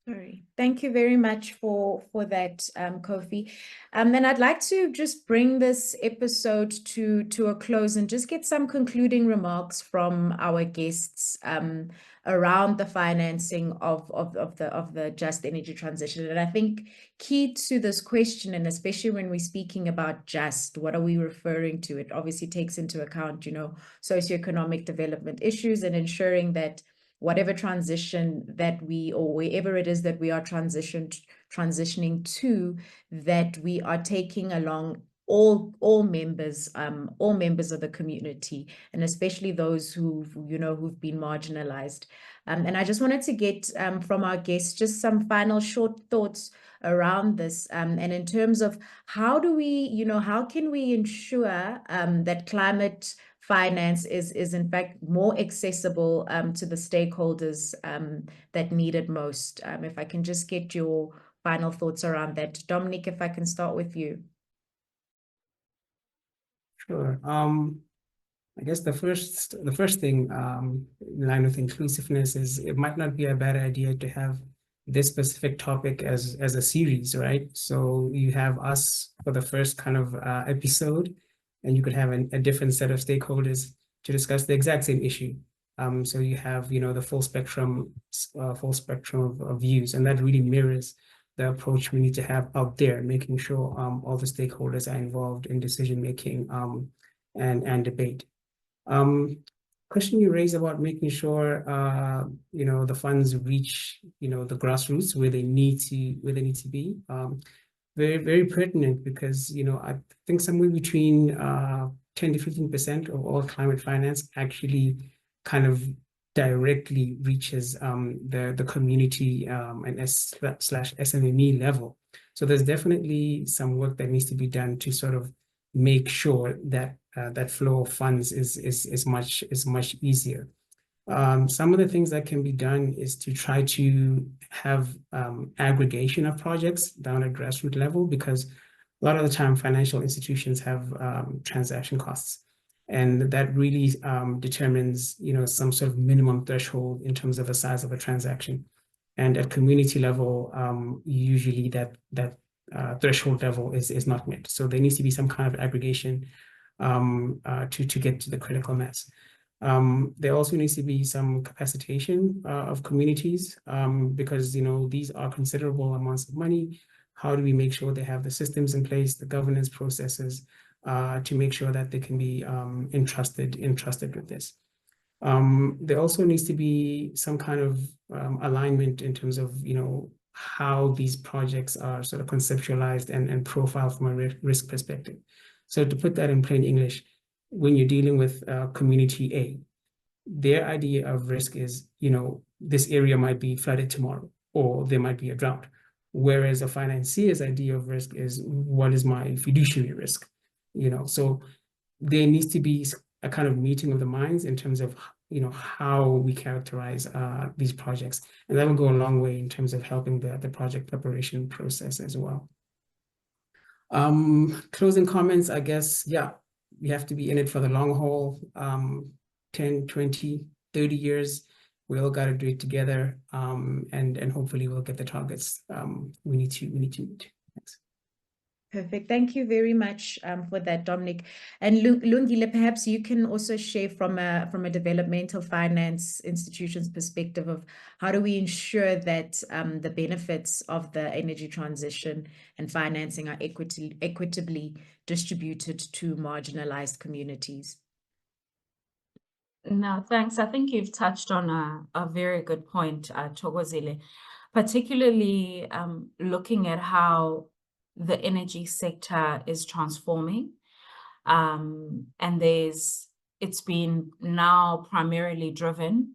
Sorry. Thank you very much for that, Kofi. And I'd like to just bring this episode to a close and just get some concluding remarks from our guests around the financing of the just energy transition. And I think key to this question, and especially when we're speaking about just, what are we referring to? It obviously takes into account, socioeconomic development issues and ensuring that whatever transition that or wherever it is that we are transitioning to, that we are taking along all members of the community, and especially those who've been marginalized. And I just wanted to get from our guests just some final short thoughts around this, and in terms of how can we ensure that climate finance is in fact more accessible to the stakeholders that need it most. If I can just get your final thoughts around that. Dominic, if I can start with you. Sure. I guess the first thing in line with inclusiveness is it might not be a bad idea to have this specific topic as a series, right? So you have us for the first kind of episode, and you could have a different set of stakeholders to discuss the exact same issue. So you have, the full spectrum of views, and that really mirrors the approach we need to have out there, making sure all the stakeholders are involved in decision making and debate. Question you raised about making sure the funds reach the grassroots where they need to be. Very, very pertinent, because I think somewhere between 10 to 15% of all climate finance actually kind of directly reaches the community and slash SMME level. So there's definitely some work that needs to be done to sort of make sure that that flow of funds is much easier. Some of the things that can be done is to try to have aggregation of projects down at grassroots level, because a lot of the time financial institutions have transaction costs, and that really determines, some sort of minimum threshold in terms of the size of a transaction. And at community level, usually that threshold level is not met. So there needs to be some kind of aggregation to get to the critical mass. There also needs to be some capacitation of communities because, these are considerable amounts of money. How do we make sure they have the systems in place, the governance processes to make sure that they can be entrusted with this? There also needs to be some kind of alignment in terms of, how these projects are sort of conceptualized and profiled from a risk perspective. So to put that in plain English, when you're dealing with community A, their idea of risk is, this area might be flooded tomorrow, or there might be a drought. Whereas a financier's idea of risk is, what is my fiduciary risk? So there needs to be a kind of meeting of the minds in terms of, how we characterize these projects. And that will go a long way in terms of helping the project preparation process as well. Closing comments, I guess, we have to be in it for the long haul, 10, 20, 30 years. We all got to do it together, and hopefully we'll get the targets we need to meet. Thanks. Perfect. Thank you very much for that, Dominic. And Lungile, perhaps you can also share from a developmental finance institution's perspective of how do we ensure that the benefits of the energy transition and financing are equitably distributed to marginalized communities. No, thanks. I think you've touched on a very good point, Thokozile, particularly looking at how the energy sector is transforming. And it's been now primarily driven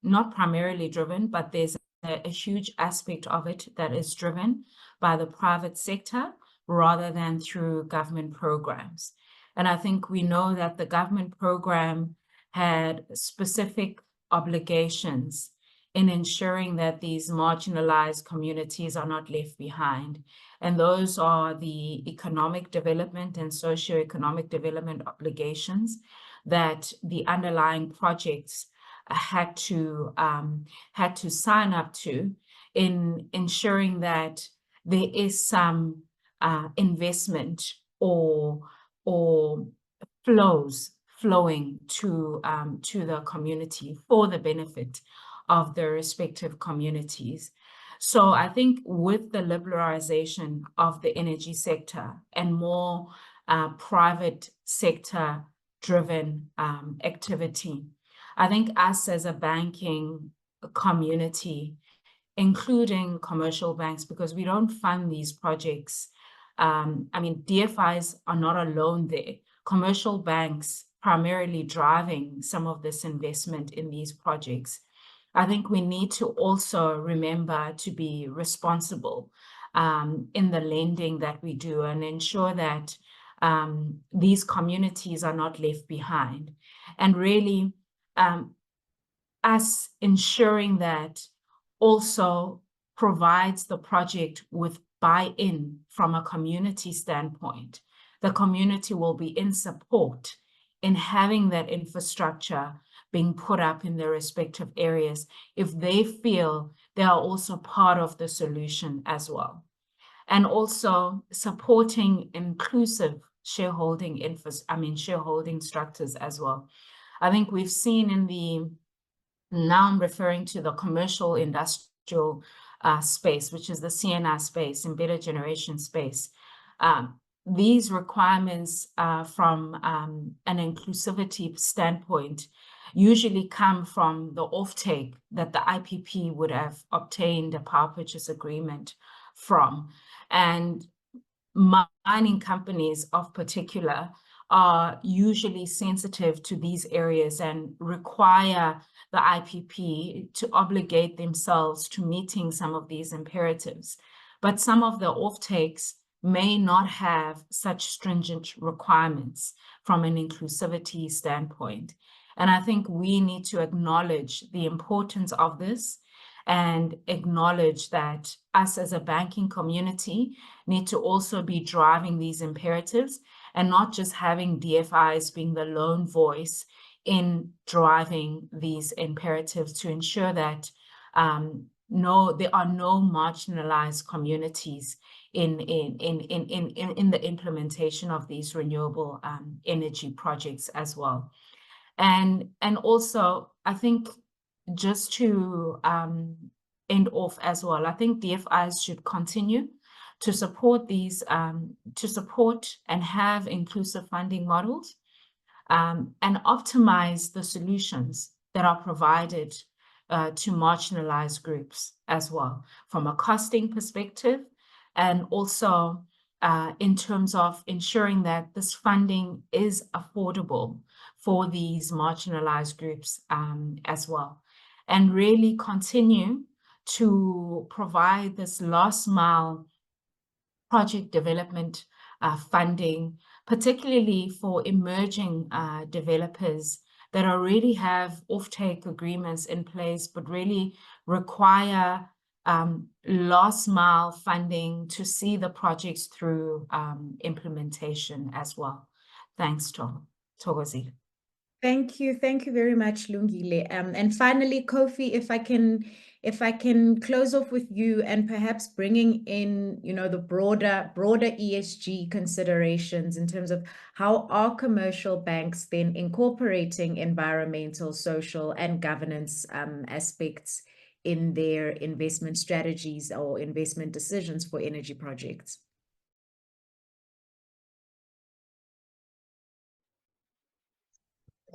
not primarily driven, but there's a huge aspect of it that is driven by the private sector rather than through government programs. And I think we know that the government program had specific obligations in ensuring that these marginalized communities are not left behind. And those are the economic development and socioeconomic development obligations that the underlying projects had to sign up to, in ensuring that there is some investment or flowing to the community for the benefit of the respective communities. So I think with the liberalization of the energy sector and more private sector driven activity, I think us as a banking community, including commercial banks, because we don't fund these projects. DFIs are not alone there. Commercial banks primarily driving some of this investment in these projects. I think we need to also remember to be responsible in the lending that we do and ensure that these communities are not left behind. And really, us ensuring that also provides the project with buy-in from a community standpoint. The community will be in support in having that infrastructure being put up in their respective areas if they feel they are also part of the solution as well. And also supporting inclusive shareholding shareholding structures as well. I think we've seen now I'm referring to the commercial industrial space, which is the CNI space, embedded generation space. These requirements from an inclusivity standpoint usually come from the offtake that the IPP would have obtained a power purchase agreement from. And mining companies of particular are usually sensitive to these areas and require the IPP to obligate themselves to meeting some of these imperatives. But some of the offtakes may not have such stringent requirements from an inclusivity standpoint. And I think we need to acknowledge the importance of this and acknowledge that us as a banking community need to also be driving these imperatives and not just having DFIs being the lone voice in driving these imperatives to ensure that there are no marginalized communities in the implementation of these renewable energy projects as well. And also, I think just to end off as well, I think DFIs should continue to support these, to support and have inclusive funding models and optimize the solutions that are provided to marginalized groups as well, from a costing perspective, and also in terms of ensuring that this funding is affordable for these marginalized groups as well, and really continue to provide this last mile project development funding, particularly for emerging developers that already have offtake agreements in place, but really require last mile funding to see the projects through implementation as well. Thanks, Thokozile. Thank you very much, Lungile. And finally, Kofi, if I can close off with you and perhaps bringing in, the broader ESG considerations in terms of how are commercial banks then incorporating environmental, social, and governance aspects in their investment strategies or investment decisions for energy projects.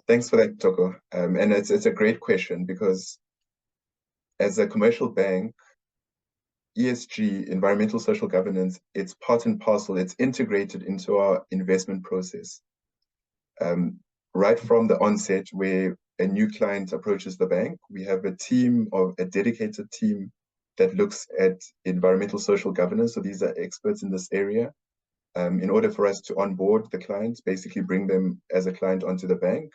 Thanks for that, Toko. And it's a great question, because as a commercial bank, ESG, environmental social governance, it's part and parcel, it's integrated into our investment process. Right from the onset, where a new client approaches the bank, we have a dedicated team that looks at environmental social governance. So these are experts in this area. In order for us to onboard the clients, basically bring them as a client onto the bank,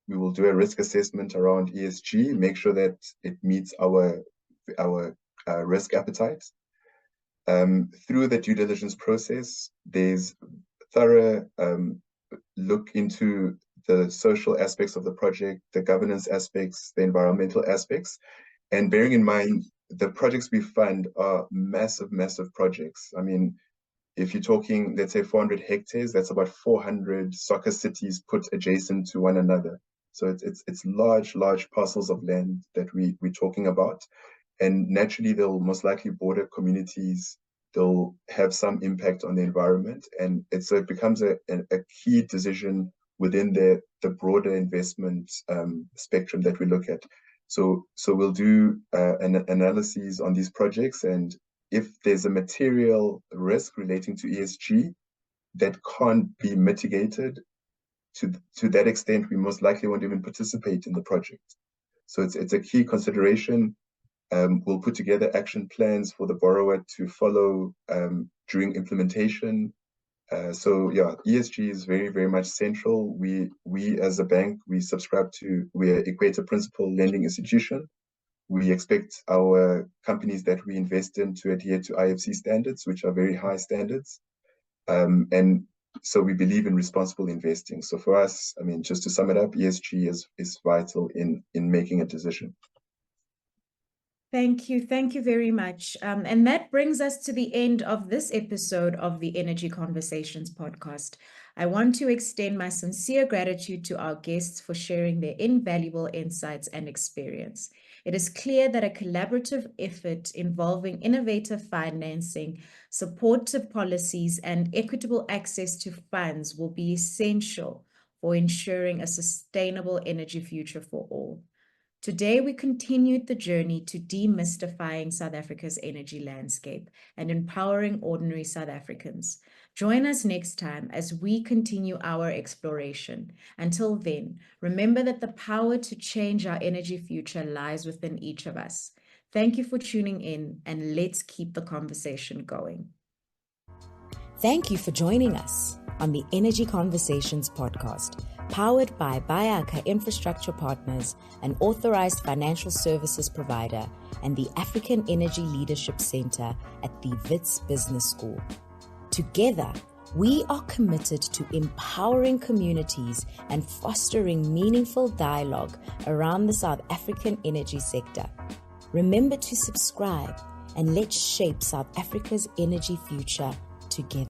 we will do a risk assessment around ESG, make sure that it meets our risk appetite. Through the due diligence process, there's thorough look into the social aspects of the project, the governance aspects, the environmental aspects, and bearing in mind the projects we fund are massive projects. I mean, if you're talking, let's say 400 hectares, that's about 400 soccer cities put adjacent to one another. So it's large parcels of land that we're talking about. And naturally, they'll most likely border communities. They'll have some impact on the environment. And so it becomes a key decision within the broader investment spectrum that we look at. So we'll do an analysis on these projects, and if there's a material risk relating to ESG that can't be mitigated, to that extent, we most likely won't even participate in the project. So it's a key consideration. We'll put together action plans for the borrower to follow during implementation. So yeah, ESG is very much central. We as a bank, we're Equator Principal Lending Institution. We expect our companies that we invest in to adhere to IFC standards, which are very high standards. And so we believe in responsible investing. So for us, I mean, just to sum it up, ESG is vital in making a decision. Thank you very much. And that brings us to the end of this episode of the Energy Conversations podcast. I want to extend my sincere gratitude to our guests for sharing their invaluable insights and experience. It is clear that a collaborative effort involving innovative financing, supportive policies, and equitable access to funds will be essential for ensuring a sustainable energy future for all. Today, we continued the journey to demystifying South Africa's energy landscape and empowering ordinary South Africans. Join us next time as we continue our exploration. Until then, remember that the power to change our energy future lies within each of us. Thank you for tuning in, and let's keep the conversation going. Thank you for joining us on the Energy Conversations podcast, powered by Bayaka Infrastructure Partners, an authorized financial services provider, and the African Energy Leadership Center at the Wits Business School. Together, we are committed to empowering communities and fostering meaningful dialogue around the South African energy sector. Remember to subscribe, and let's shape South Africa's energy future together.